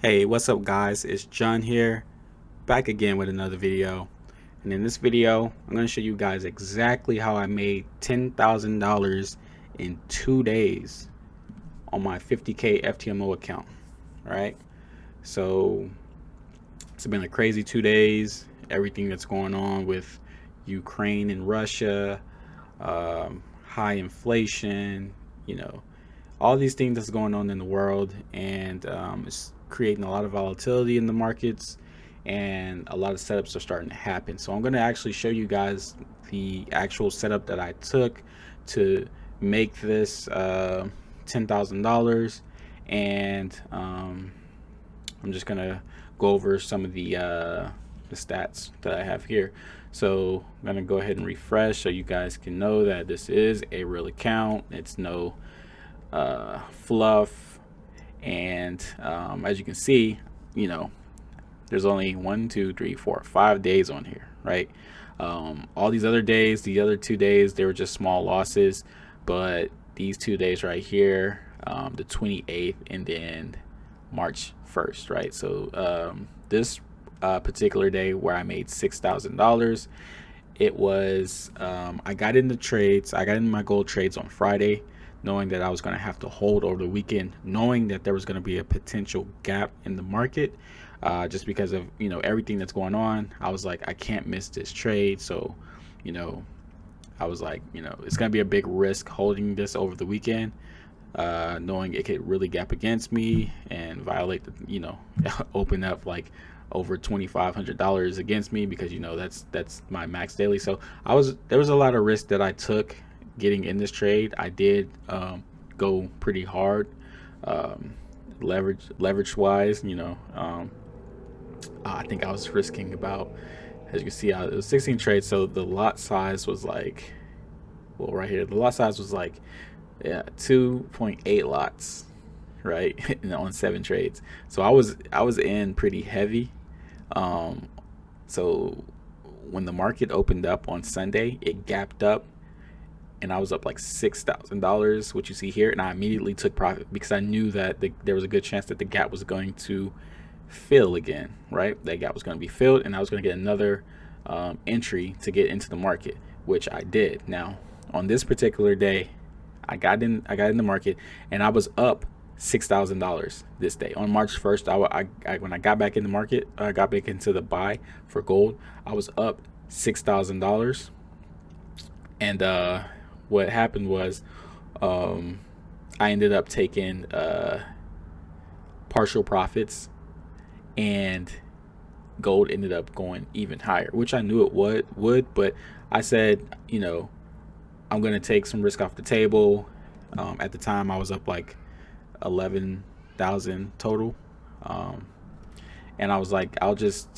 Hey, what's up guys? It's John here, back again with another video. And in this video, I'm going to show you guys exactly how I made $10,000 in 2 days on my 50K Ftmo account, right? So it's been a crazy 2 days, everything that's going on with Ukraine and Russia, high inflation, you know, all these things that's going on in the world, and it's creating a lot of volatility in the markets, and a lot of setups are starting to happen. So I'm going to actually show you guys the actual setup that I took to make this $10,000, and I'm just going to go over some of the stats that I have here. So I'm going to go ahead and refresh so you guys can know that this is a real account. It's no fluff. And as you can see, there's only 1, 2, 3, 4, 5 days on here, right? All these other days, the other 2 days, they were just small losses, but these 2 days right here, the 28th and then March 1st, right? So this particular day where I made $6,000, it was I got into trades. I got into my gold trades on Friday, knowing that I was going to have to hold over the weekend, knowing that there was going to be a potential gap in the market, just because of everything that's going on. I was like, I can't miss this trade. So you know I was like, it's going to be a big risk holding this over the weekend, knowing it could really gap against me and violate the, open up like over $2,500 against me, because that's my max daily. So there was a lot of risk that I took getting in this trade. I did go pretty hard, leverage wise. I think I was risking about, as you can see, it was 16 trades. So the lot size was like, well, right here, the lot size was like, yeah, 2.8 lots, right? On 7 trades. So I was in pretty heavy. Um, so when the market opened up on Sunday, it gapped up, and I was up like $6,000, which you see here, and I immediately took profit because I knew that there was a good chance that the gap was going to fill again, right? That gap was going to be filled, and I was going to get another entry to get into the market, which I did. Now, on this particular day, I got in the market, and I was up $6,000 this day on March 1st. When I got back in the market, I got back into the buy for gold. I was up $6,000, and what happened was, I ended up taking partial profits, and gold ended up going even higher, which I knew it would, but I said, I'm gonna take some risk off the table. At the time, I was up like 11,000 total, um, and I was like, I'll just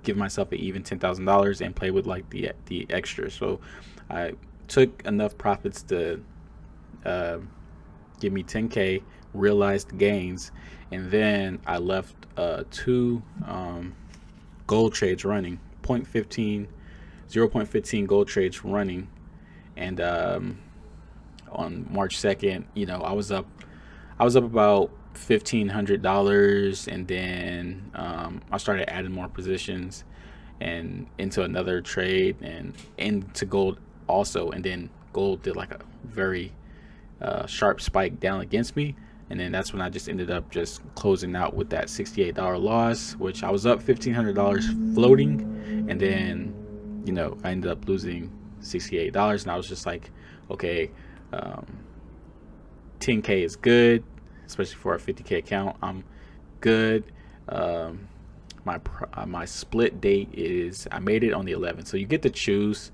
give myself an even $10,000 and play with like the extra. So I took enough profits to uh, give me 10K realized gains, and then I left 2 gold trades running, 0.15 gold trades running, and on March 2nd, I was up about $1,500, and then I started adding more positions and into another trade and into gold also, and then gold did like a very sharp spike down against me, and then that's when I just ended up just closing out with that $68 loss, which I was up $1,500 floating, and then I ended up losing $68, and I was just like, okay, um, 10K is good, especially for a 50K account. I'm good. Um, my split date is, I made it on the 11th, so you get to choose.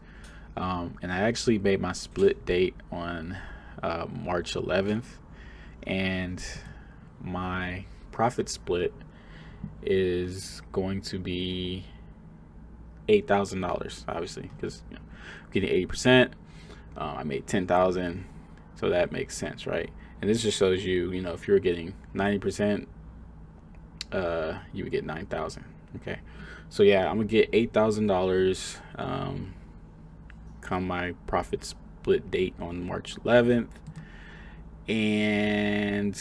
And I actually made my split date on March 11th, and my profit split is going to be $8,000, obviously, because I'm getting 80%. I made 10,000, so that makes sense, right? And this just shows you, if you were getting 90%, you would get 9,000. Okay, so yeah, I'm gonna get $8,000 come my profit split date on March 11th, and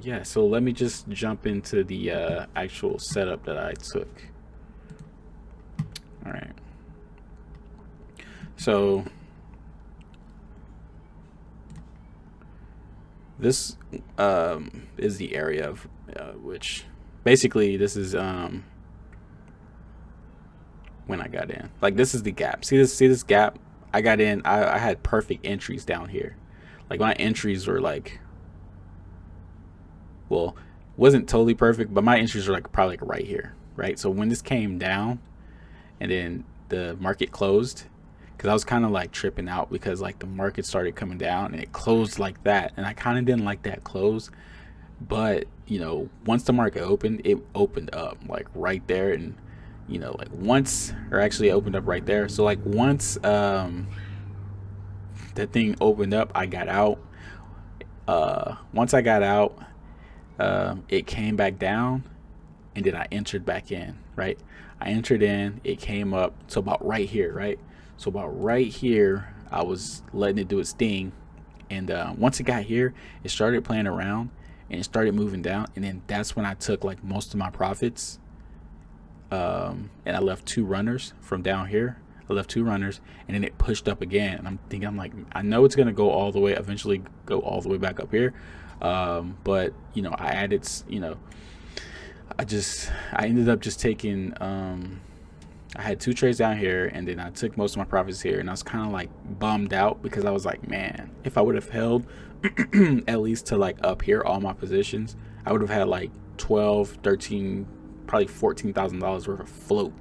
yeah, so let me just jump into the actual setup that I took. All right. So this is the area of which basically this is when I got in. Like, this is the gap. See this gap? I got in. I had perfect entries down here. Like, my entries were like, well, wasn't totally perfect, but my entries were like probably like right here, right? So when this came down and then the market closed, because I was kind of like tripping out because like the market started coming down and it closed like that, and I kind of didn't like that close. But you know, once the market opened, it opened up like right there, and you know, like once, or actually it opened up right there. So like once the thing opened up, I got out. Once I got out, it came back down, and then I entered back in, right? I entered in, it came up to about right here, right? So about right here, I was letting it do its thing. And once it got here, it started playing around and it started moving down. And then that's when I took like most of my profits. And I left 2 runners from down here. I left 2 runners, and then it pushed up again. And I'm thinking, I'm like, I know it's gonna go all the way, eventually go all the way back up here. But you know, I added, you know, I ended up just taking, I had 2 trades down here, and then I took most of my profits here, and I was kind of like bummed out because I was like, man, if I would have held at least to like up here all my positions, I would have had like 12, 13, probably $14,000 worth of float.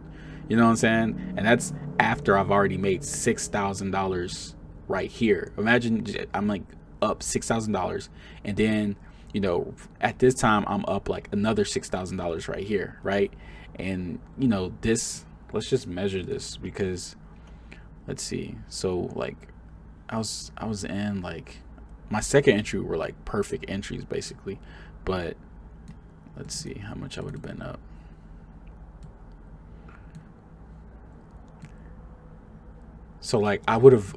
You know what I'm saying? And that's after I've already made $6,000 right here. Imagine I'm like up $6,000, and then, you know, at this time I'm up like another $6,000 right here, right? And you know, this, let's just measure this, because let's see. So like I was in like my second entry were like perfect entries basically, but let's see how much I would have been up. So like I would have,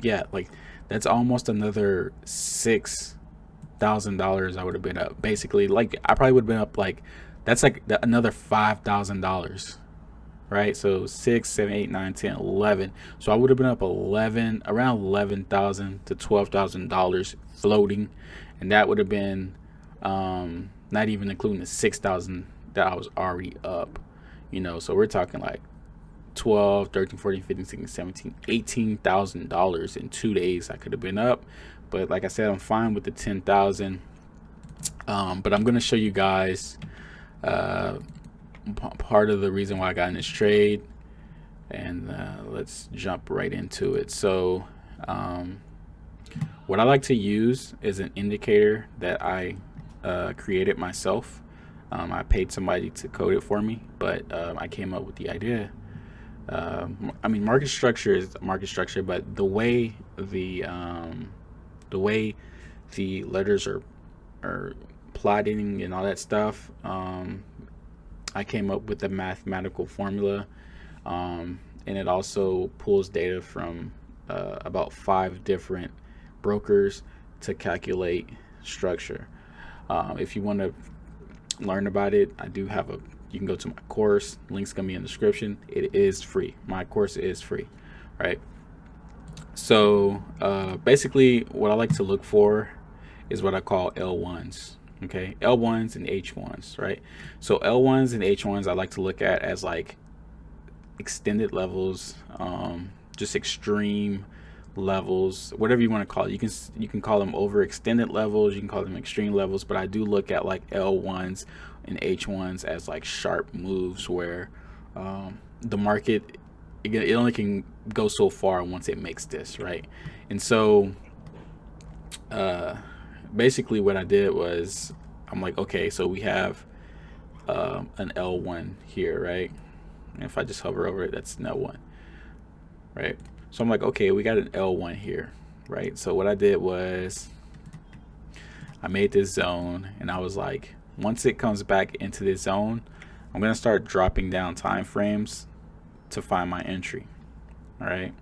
yeah, like that's almost another $6,000 I would have been up basically. Like I probably would have been up like, that's like another $5,000, right? So 6, 7, 8, 9, 10, 11. So I would have been up around $11,000 to $12,000 floating, and that would have been not even including the 6,000 that I was already up. You know, so we're talking like 12, 13, 14, 15, 16, 17, $18,000 in 2 days I could have been up. But like I said, I'm fine with the 10,000. But I'm gonna show you guys part of the reason why I got in this trade, and let's jump right into it. So what I like to use is an indicator that I created myself. I paid somebody to code it for me, but I came up with the idea. I mean, market structure is market structure, but the way the letters are plotting and all that stuff, I came up with a mathematical formula, and it also pulls data from about 5 different brokers to calculate structure. If you want to learn about it, I do have you can go to my course. Link's gonna be in the description. It is free. My course is free, right? So basically what I like to look for is what I call L1s. Okay, L1s and H1s, right? So L1s and H1s I like to look at as like extended levels, just extreme levels, whatever you want to call it. You can call them overextended levels, you can call them extreme levels, but I do look at like L1s and H1s as like sharp moves where the market, it only can go so far once it makes this, right? And so basically what I did was, I'm like, okay, so we have an L1 here, right? And if I just hover over it, that's an L1, right? So I'm like, okay, we got an L1 here, right? So what I did was I made this zone, and I was like, once it comes back into this zone, I'm gonna start dropping down time frames to find my entry. All right,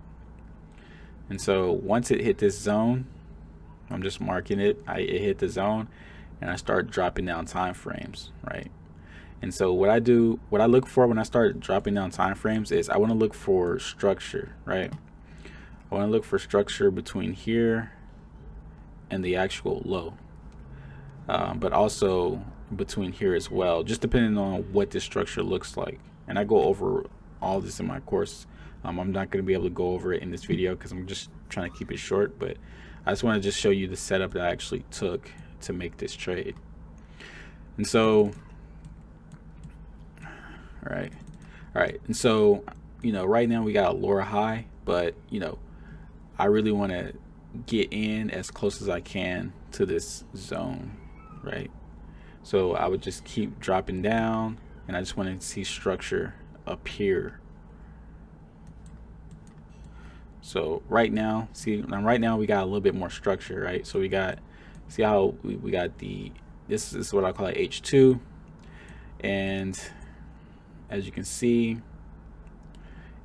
and so once it hit this zone, I'm just marking it, it hit the zone, and I start dropping down time frames, right? And so what I look for when I start dropping down time frames is I want to look for structure, right? I want to look for structure between here and the actual low, but also between here as well, just depending on what this structure looks like. And I go over all this in my course. I'm not going to be able to go over it in this video because I'm just trying to keep it short, but I just want to just show you the setup that I actually took to make this trade. And so all right, and so right now we got a lower high, but I really want to get in as close as I can to this zone, right? So I would just keep dropping down, and I just want to see structure up here. So right now we got a little bit more structure, right? So we got, see how we got this is what I call H2, and as you can see,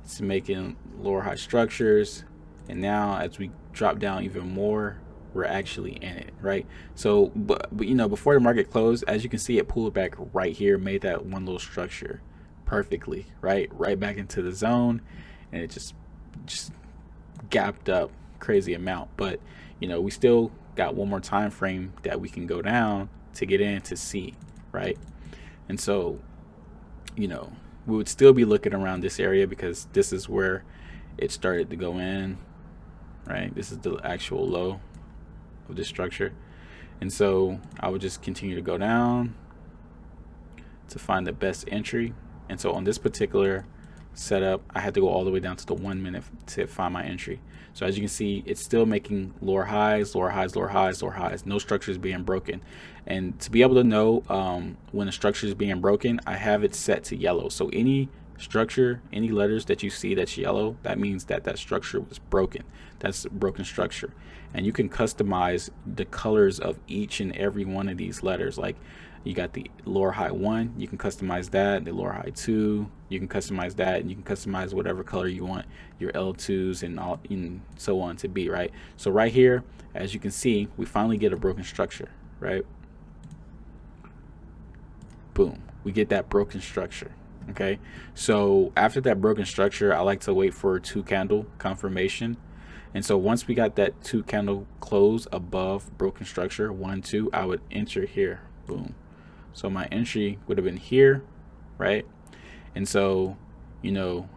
it's making lower high structures, and now as we drop down even more, we're actually in it, right? So but before the market closed, as you can see, it pulled back right here, made that one little structure perfectly, right back into the zone, and it just gapped up crazy amount. But we still got one more time frame that we can go down to get in to see, right? And so we would still be looking around this area because this is where it started to go in, right? This is the actual low of this structure. And so I would just continue to go down to find the best entry. And so on this particular setup, I had to go all the way down to the 1 minute to find my entry. So as you can see, it's still making lower highs, lower highs, lower highs, lower highs. No structure is being broken. And to be able to know when a structure is being broken, I have it set to yellow. So any structure, any letters that you see that's yellow, that means that that structure was broken. That's a broken structure. And you can customize the colors of each and every one of these letters. Like you got the lower high 1, you can customize that. The lower high 2, you can customize that, and you can customize whatever color you want your L2s and all and so on to be, right? So right here, as you can see, we finally get a broken structure, right? Boom, we get that broken structure. Okay, so after that broken structure, I like to wait for 2 candle confirmation. And so once we got that 2 candle close above broken structure, 1, 2, I would enter here. Boom. So my entry would have been here, right? And so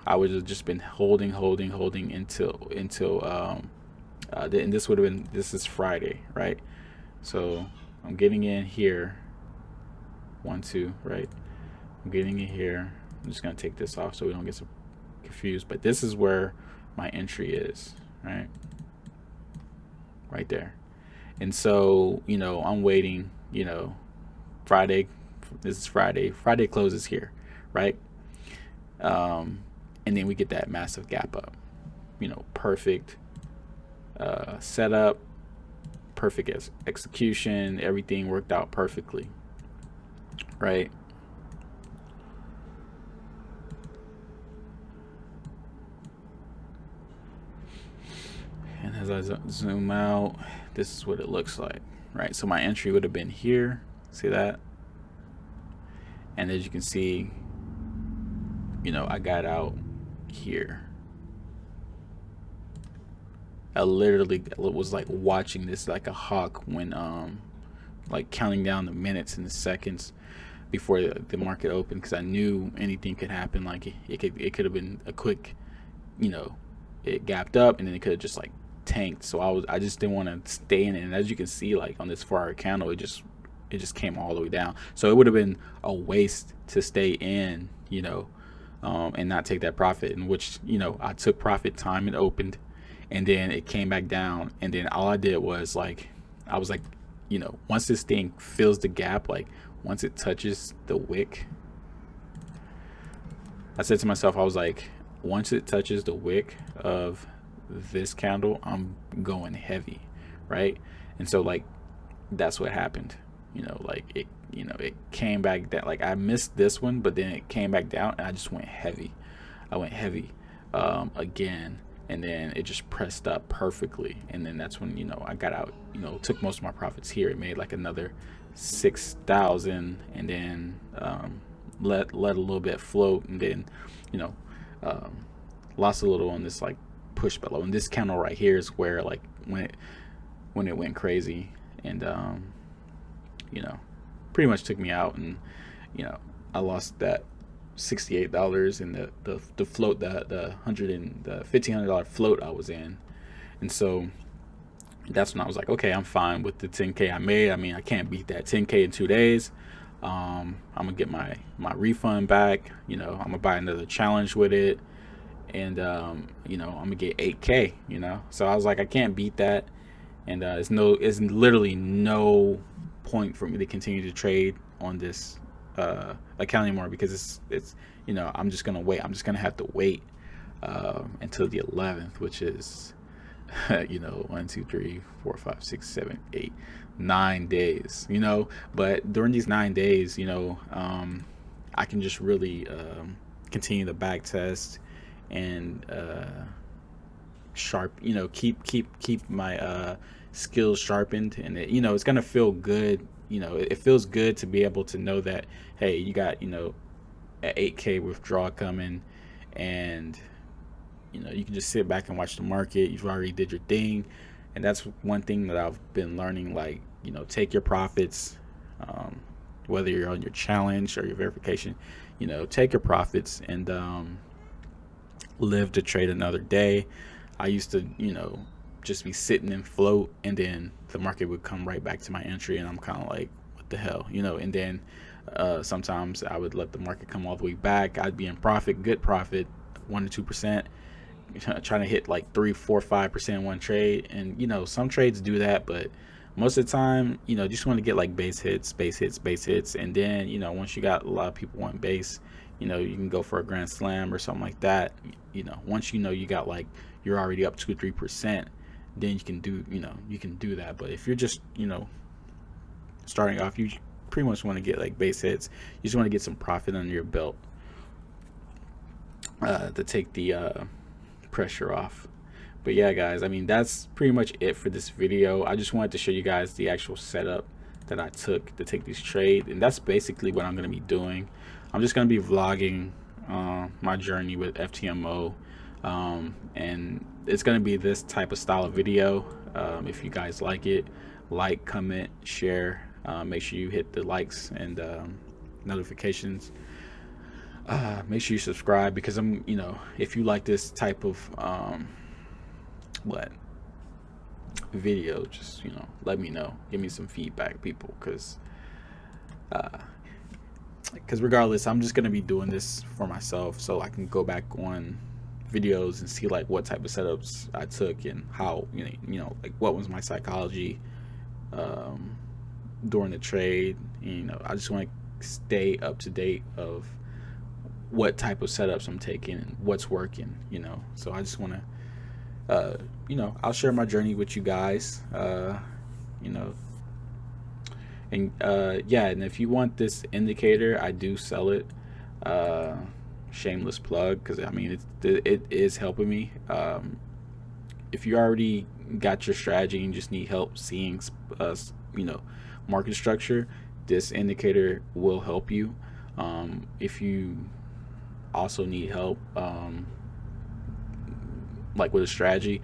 I would have just been holding until and this would have been, this is Friday, right? So I'm getting in here, 1, 2, right? I'm getting in here. I'm just gonna take this off so we don't get so confused, but this is where my entry is, right there. And so I'm waiting. Friday, this is Friday closes here, right? And then we get that massive gap up, perfect setup, perfect execution, everything worked out perfectly, right? And as I zoom out, this is what it looks like, right? So my entry would have been here, see that? And as you can see, I got out here. I literally was like watching this like a hawk when like counting down the minutes and the seconds before the market opened, because I knew anything could happen. Like it could have been a quick, it gapped up and then it could have just like tanked. So I just didn't want to stay in it. And as you can see, like on this 4-hour candle, it just came all the way down. So it would have been a waste to stay in, and not take that profit, in which I took profit time it opened, and then it came back down, and then all I did was I was like, once this thing fills the gap, like once it touches the wick, I said to myself, I was like, once it touches the wick of this candle, I'm going heavy, right? And so like that's what happened. It came back down. Like I missed this one, but then it came back down and I just went heavy. I went heavy again, and then it just pressed up perfectly, and then that's when I got out, took most of my profits here. It made like another 6,000, and then let a little bit float, and then you know um, lost a little on this like push below. And this candle right here is where like when it went crazy, and you know pretty much took me out. And I lost that $68 in the float, the $1,500 float I was in. And so that's when I was like, okay, I'm fine with the 10K I made. I mean, I can't beat that 10K in 2 days. I'm gonna get my refund back. I'm gonna buy another challenge with it, and I'm gonna get 8K. So I was like, I can't beat that, and it's literally no point for me to continue to trade on this account anymore, because it's I'm just gonna wait. I'm just gonna have to wait until the 11th, which is 1, 2, 3, 4, 5, 6, 7, 8, 9 days. But during these 9 days, I can just really continue to back test and keep my skills sharpened, and it's gonna feel good. It feels good to be able to know that, hey, you got an 8K withdrawal coming, and you can just sit back and watch the market. You've already did your thing. And that's one thing that I've been learning, like, take your profits, whether you're on your challenge or your verification, take your profits, and live to trade another day. I used to, just be sitting and float, and then the market would come right back to my entry, and I'm kind of like, what the hell, and then sometimes I would let the market come all the way back. I'd be in profit, good profit, 1 to 2%, trying to hit like 3, 4, 5% in one trade. And some trades do that, but most of the time, you just want to get like base hits. And then once you got a lot of people want base, you can go for a grand slam or something like that. Once you got like, you're already up 2 or 3%, then you can do that. But if you're just starting off, you pretty much want to get like base hits. You just want to get some profit under your belt to take the pressure off. But yeah, guys, I mean, that's pretty much it for this video. I just wanted to show you guys the actual setup that I took to take this trade, and that's basically what I'm going to be doing. I'm just going to be vlogging my journey with FTMO, and it's going to be this type of style of video. If you guys like it, like, comment, share. Make sure you hit the likes and notifications. Make sure you subscribe, because I'm, if you like this type of video, just let me know. Give me some feedback, people, because regardless, I'm just gonna be doing this for myself, so I can go back on videos and see like what type of setups I took, and how like what was my psychology during the trade. I just want to stay up to date of what type of setups I'm taking and what's working. So I just want to I'll share my journey with you guys, and yeah. And if you want this indicator, I do sell it. Shameless plug, because I mean it is helping me. If you already got your strategy and just need help seeing market structure, this indicator will help you. If you also need help like with a strategy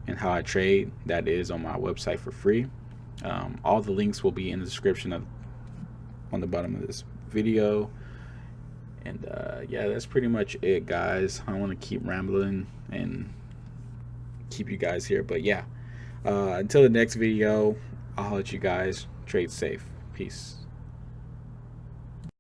and how I trade, that is on my website for free. All the links will be in the description on the bottom of this video. And yeah, that's pretty much it, guys. I don't want to keep rambling and keep you guys here, but yeah, until the next video, I'll let you guys trade safe. Peace.